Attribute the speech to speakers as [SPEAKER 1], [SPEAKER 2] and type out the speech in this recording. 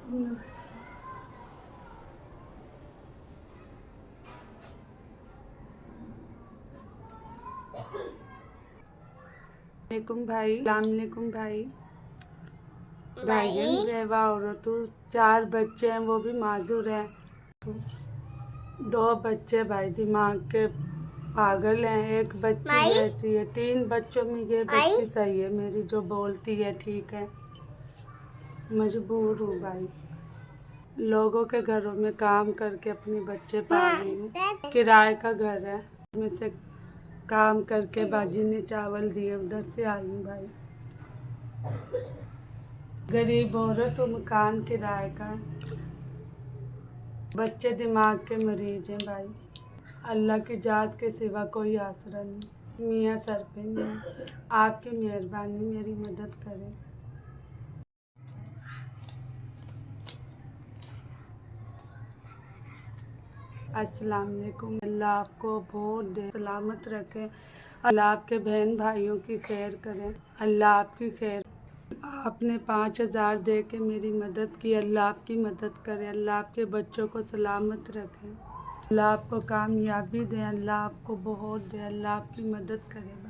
[SPEAKER 1] भाई, अस्सलामुअलैकुम भाई। भाईजान बेवा औरत, 4 बच्चे हैं, वो भी माजूर हैं। 2 बच्चे भाई दिमाग के पागल हैं, एक बच्ची ऐसी है। 3 बच्चों में ये बच्ची सही है मेरी, जो बोलती है ठीक है। मजबूर हूँ भाई, लोगों के घरों में काम करके अपने बच्चे पाल रही हूँ। किराए का घर है, उसमें से काम करके बाजी ने चावल दिए, उधर से आई हूँ भाई। गरीब औरत हूँ, मकान किराए का, बच्चे दिमाग के मरीज हैं भाई। अल्लाह की जात के सिवा कोई आसरा नहीं, मियाँ सर पे नहीं। आपकी मेहरबानी मेरी मदद करें। अस्सलाम वालेकुम। अल्लाह आपको बहुत दे, सलामत रखे। अल्लाह आपके बहन भाइयों की खैर करे। अल्लाह आपकी खैर। आपने 5000 दे के मेरी मदद की, अल्लाह आपकी मदद करे। अल्लाह आपके बच्चों को सलामत रखे। अल्लाह आपको कामयाबी दे, अल्लाह आपको बहुत दे, अल्लाह आपकी मदद करे।